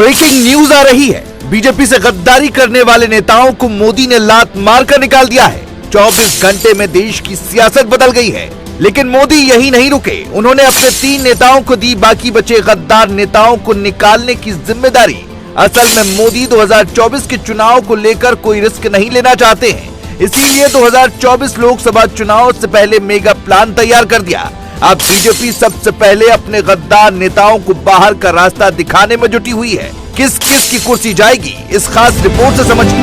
Breaking news आ रही है। BJP से गद्दारी करने वाले नेताओं को मोदी ने लात मारकर निकाल दिया है। 24 घंटे में देश की सियासत बदल गई है। लेकिन मोदी यही नहीं रुके, उन्होंने अपने 3 नेताओं को दी बाकी बचे गद्दार नेताओं को निकालने की जिम्मेदारी। असल में मोदी 2024 के चुनाव को लेकर कोई रिस्क नहीं लेना चाहते हैं, इसीलिए 2024 लोकसभा चुनाव से पहले मेगा प्लान तैयार कर दिया। अब बीजेपी सबसे पहले अपने गद्दार नेताओं को बाहर का रास्ता दिखाने में जुटी हुई है। किस किस की कुर्सी जाएगी, इस खास रिपोर्ट से समझिए।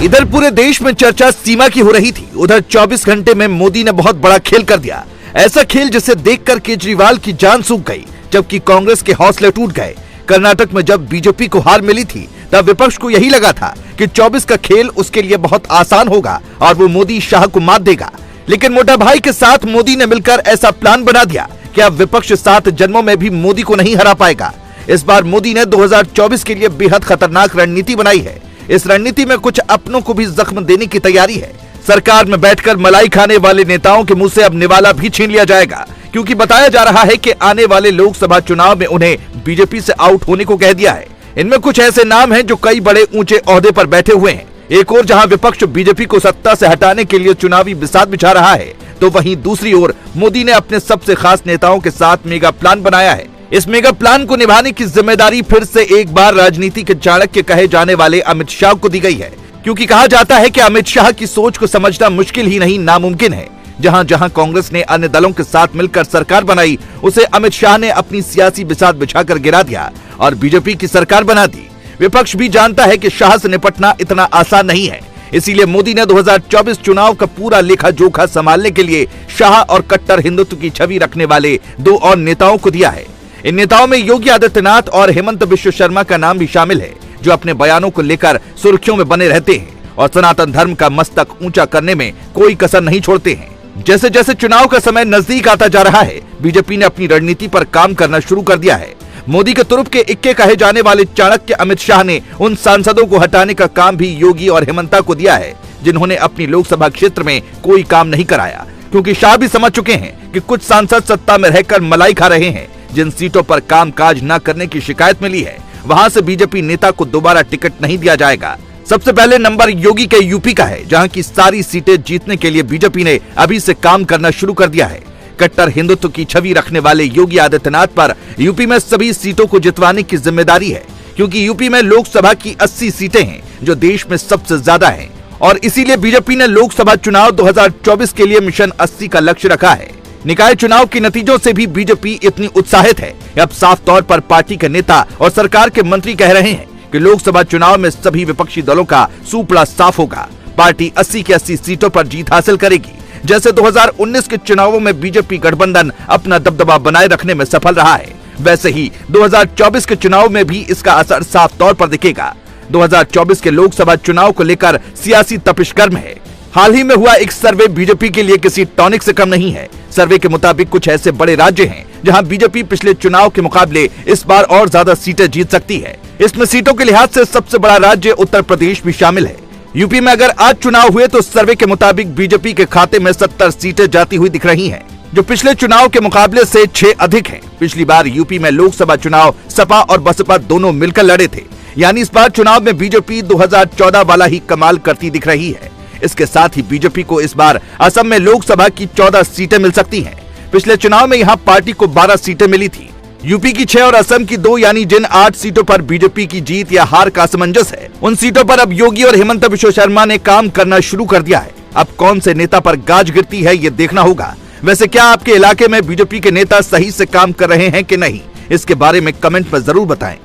इधर पूरे देश में चर्चा सीमा की हो रही थी, उधर 24 घंटे में मोदी ने बहुत बड़ा खेल कर दिया। ऐसा खेल जिसे देखकर केजरीवाल की जान सूख गई, जबकि कांग्रेस के हौसले टूट गए। कर्नाटक में जब बीजेपी को हार मिली थी तब विपक्ष को यही लगा था कि 24 का खेल उसके लिए बहुत आसान होगा और वो मोदी शाह को मात देगा। लेकिन मोटा भाई के साथ मोदी ने मिलकर ऐसा प्लान बना दिया कि अब विपक्ष 7 जन्मों में भी मोदी को नहीं हरा पाएगा। इस बार मोदी ने 2024 के लिए बेहद खतरनाक रणनीति बनाई है। इस रणनीति में कुछ अपनों को भी जख्म देने की तैयारी है। सरकार में बैठकर मलाई खाने वाले नेताओं के मुंह से अब निवाला भी छीन लिया जाएगा, क्योंकि बताया जा रहा है कि आने वाले लोकसभा चुनाव में उन्हें बीजेपी से आउट होने को कह दिया है। इनमें कुछ ऐसे नाम हैं जो कई बड़े ऊंचे ओहदे पर बैठे हुए हैं। एक ओर जहां विपक्ष बीजेपी को सत्ता से हटाने के लिए चुनावी बिसात बिछा रहा है, तो वहीं दूसरी ओर मोदी ने अपने सबसे खास नेताओं के साथ मेगा प्लान बनाया है। इस मेगा प्लान को निभाने की जिम्मेदारी फिर से एक बार राजनीति के चाणक्य कहे जाने वाले अमित शाह को दी गई है, क्योंकि कहा जाता है कि अमित शाह की सोच को समझना मुश्किल ही नहीं नामुमकिन है। जहां जहां कांग्रेस ने अन्य दलों के साथ मिलकर सरकार बनाई, उसे अमित शाह ने अपनी सियासी बिसात बिछाकर गिरा दिया और बीजेपी की सरकार बना दी। विपक्ष भी जानता है कि शाह से निपटना इतना आसान नहीं है, इसीलिए मोदी ने 2024 चुनाव का पूरा लेखा जोखा संभालने के लिए शाह और कट्टर हिंदुत्व की छवि रखने वाले 2 और नेताओं को दिया है। इन नेताओं में योगी आदित्यनाथ और हेमंत बिश्व शर्मा का नाम भी शामिल है, जो अपने बयानों को लेकर सुर्खियों में बने रहते हैं और सनातन धर्म का मस्तक ऊंचा करने में कोई कसर नहीं छोड़ते हैं। जैसे जैसे चुनाव का समय नजदीक आता जा रहा है, बीजेपी ने अपनी रणनीति पर काम करना शुरू कर दिया है। मोदी के तुरुप के इक्के कहे जाने वाले चाणक्य अमित शाह ने उन सांसदों को हटाने का काम भी योगी और हेमंता को दिया है, जिन्होंने अपनी लोकसभा क्षेत्र में कोई काम नहीं कराया। क्योंकि शाह भी समझ चुके हैं कि कुछ सांसद सत्ता में रहकर मलाई खा रहे हैं। जिन सीटों पर काम काज न करने की शिकायत मिली है, वहां से बीजेपी नेता को दोबारा टिकट नहीं दिया जाएगा। सबसे पहले नंबर योगी के यूपी का है, जहां की सारी सीटें जीतने के लिए बीजेपी ने अभी से काम करना शुरू कर दिया है। कट्टर हिंदुत्व की छवि रखने वाले योगी आदित्यनाथ पर यूपी में सभी सीटों को जितवाने की जिम्मेदारी है, क्योंकि यूपी में लोकसभा की 80 सीटें हैं, जो देश में सबसे ज्यादा हैं, और इसीलिए बीजेपी ने लोकसभा चुनाव 2024 के लिए मिशन 80 का लक्ष्य रखा है। निकाय चुनाव के नतीजों से भी बीजेपी इतनी उत्साहित है। अब साफ तौर पर पार्टी के नेता और सरकार के मंत्री कह रहे हैं कि लोकसभा चुनाव में सभी विपक्षी दलों का सूपड़ा साफ होगा। पार्टी 80 की 80 सीटों पर जीत हासिल करेगी। जैसे 2019 के चुनावों में बीजेपी गठबंधन अपना दबदबा बनाए रखने में सफल रहा है, वैसे ही 2024 के चुनाव में भी इसका असर साफ तौर पर दिखेगा। 2024 के लोकसभा चुनाव को लेकर सियासी तपिश गर्म है। हाल ही में हुआ एक सर्वे बीजेपी के लिए किसी टॉनिक से कम नहीं है। सर्वे के मुताबिक कुछ ऐसे बड़े राज्य हैं जहां बीजेपी पिछले चुनाव के मुकाबले इस बार और ज्यादा सीटें जीत सकती है। इसमें सीटों के लिहाज से सबसे बड़ा राज्य उत्तर प्रदेश भी शामिल है। यूपी में अगर आज चुनाव हुए तो सर्वे के मुताबिक बीजेपी के खाते में 70 सीटें जाती हुई दिख रही हैं, जो पिछले चुनाव के मुकाबले से 6 अधिक हैं। पिछली बार यूपी में लोकसभा चुनाव सपा और बसपा दोनों मिलकर लड़े थे, यानी इस बार चुनाव में बीजेपी 2014 वाला ही कमाल करती दिख रही है। इसके साथ ही बीजेपी को इस बार असम में लोकसभा की 14 सीटें मिल सकती हैं। पिछले चुनाव में यहाँ पार्टी को 12 सीटें मिली थी। यूपी की 6 और असम की 2, यानी जिन 8 सीटों पर बीजेपी की जीत या हार का असमंजस है, उन सीटों पर अब योगी और हेमंत बिश्व शर्मा ने काम करना शुरू कर दिया है। अब कौन से नेता पर गाज गिरती है, ये देखना होगा। वैसे क्या आपके इलाके में बीजेपी के नेता सही से काम कर रहे हैं कि नहीं, इसके बारे में कमेंट में जरूर बताएं।